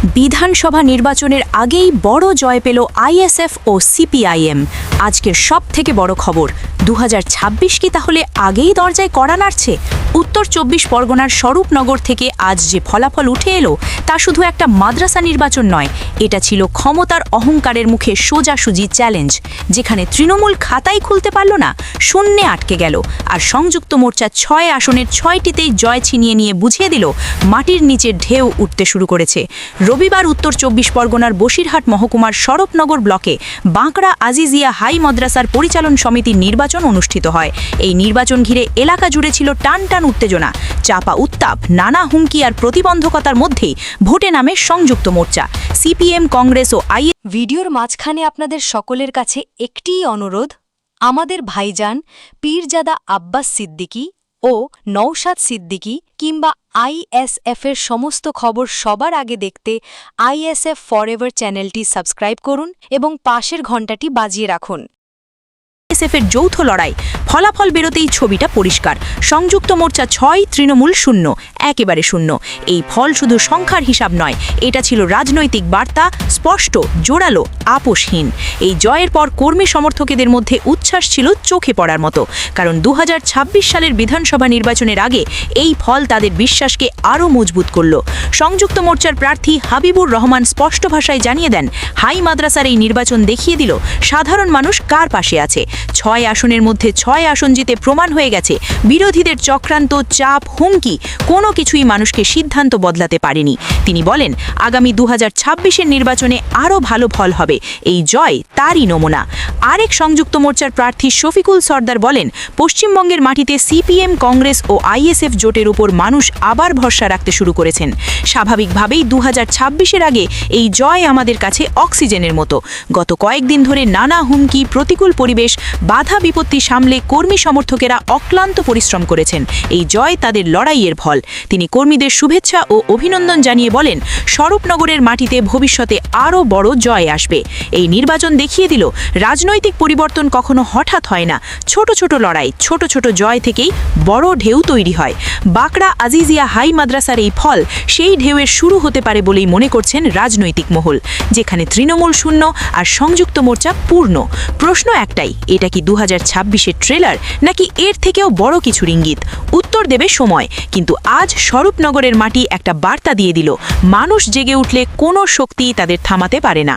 বিধানসভা নির্বাচনের আগেই বড় জয় পেল আইএসএফ ও সিপিআইএম। আজকের সবথেকে বড় খবর, 2026 কি তাহলে আগেই দরজায় কড়া নাড়ছে? উত্তর 24 পরগনার স্বরূপনগর থেকে আজ যে ফলাফল উঠে এলো তা শুধু একটা মাদ্রাসা নির্বাচন নয়, এটা ছিল ক্ষমতার অহংকারের মুখে সোজাসুজি চ্যালেঞ্জ, যেখানে তৃণমূল খাতাই খুলতে পারল না, শূন্যে আটকে গেল। আর সংযুক্ত মোর্চা 6 আসনের 6টিতেই জয় ছিনিয়ে নিয়ে বুঝিয়ে দিল মাটির নিচে ঢেউ উঠতে শুরু করেছে। রবিবার উত্তর 24 পরগনার বসিরহাট মহকুমার স্বরূপনগর ব্লকে বাঁকড়া আজিজিয়া হাই মাদ্রাসার পরিচালন সমিতির নির্বাচন অনুষ্ঠিত হয়। এই নির্বাচন ঘিরে এলাকা জুড়ে ছিল টান টান উত্তেজনা, চাপা উত্তাপ, নানা হুমকি আর প্রতিবন্ধকতার মধ্যেই ভোটে নামে সংযুক্ত মোর্চা। সিপিএম, কংগ্রেস ও ভিডিওর মাঝখানে আপনাদের সকলের কাছে একটিই অনুরোধ, আমাদের ভাইজান পীরজাদা আব্বাস সিদ্দিকী ও নওশাদ সিদ্দিকী কিংবা আইএসএফের সমস্ত খবর সবার আগে দেখতে আইএসএফ ফরএভার চ্যানেলটি সাবস্ক্রাইব করুন এবং পাশের ঘণ্টাটি বাজিয়ে রাখুন। আইএসএফের যৌথ লড়াই, ফলাফল বেরোতেই ছবিটা পরিষ্কার। সংযুক্ত মোর্চা 6, তৃণমূল 0, একেবারে 0। এই ফল শুধু সংখ্যার হিসাব নয়, এটা ছিল রাজনৈতিক বার্তা, স্পষ্ট, জোরালো, আপোষহীন। এই জয়ের পর কর্মী সমর্থকদের মধ্যে উচ্ছ্বাস ছিল চোখে পড়ার মতো, কারণ 2026 সালের বিধানসভা নির্বাচনের আগে এই ফল তাদের বিশ্বাসকে আরও মজবুত করল। সংযুক্ত মোর্চার প্রার্থী হাবিবুর রহমান স্পষ্ট ভাষায় জানিয়ে দেন, হাই মাদ্রাসার এই নির্বাচন দেখিয়ে দিল সাধারণ মানুষ কার পাশে আছে। 6 আসনের মধ্যে 6 আসন জিতে প্রমাণ হয়ে গেছে বিরোধীদের চক্রান্ত, চাপ, হুমকি কোনো কিছুই মানুষকে সিদ্ধান্ত বদলাতে পারেনি। তিনি বলেন, আগামী 2026-এর নির্বাচনে আরও ভালো ফল হবে। এই জয় তারই নমুনা। আরেক সংযুক্ত মোর্চার প্রার্থী শফিকুল সর্দার বলেন, পশ্চিমবঙ্গের মাটিতে সিপিএম, কংগ্রেস ও আইএসএফ জোটের উপর মানুষ আবার ভরসা রাখতে শুরু করেছেন। স্বাভাবিকভাবেই 2026-এর আগে এই জয় আমাদের কাছে অক্সিজেনের মতো। গত কয়েকদিন ধরে নানা হুমকি, প্রতিকূল পরিবেশ, বাধা বিপত্তি সামলে কর্মী সমর্থকেরা অক্লান্ত পরিশ্রম করেছেন। এই জয় তাদের লড়াইয়ের ফল। তিনি কর্মীদের শুভেচ্ছা ও অভিনন্দন জানিয়ে বলেন, স্বরূপনগরের মাটিতে ভবিষ্যতে আরও বড় জয় আসবে। এই নির্বাচন দেখিয়ে দিল, রাজনৈতিক পরিবর্তন কখনো হঠাৎ হয় না। ছোট ছোট লড়াই, ছোট ছোট জয় থেকেই বড় ঢেউ তৈরি হয়। বাঁকড়া আজিজিয়া হাই মাদ্রাসার এই ফল সেই ঢেউয়ের শুরু হতে পারে বলেই মনে করছেন রাজনৈতিক মহল, যেখানে তৃণমূল 0 আর সংযুক্ত মোর্চা পূর্ণ। প্রশ্ন একটাই, এটা কি 2026-এর ট্রেলার, নাকি এর থেকেও বড় কিছুর ইঙ্গিত? উত্তর দেবে সময়। কিন্তু আজ স্বরূপনগরের মাটি একটা বার্তা দিয়ে দিল, মানুষ জেগে উঠলে কোনো শক্তিই তাদের থামাতে পারে না।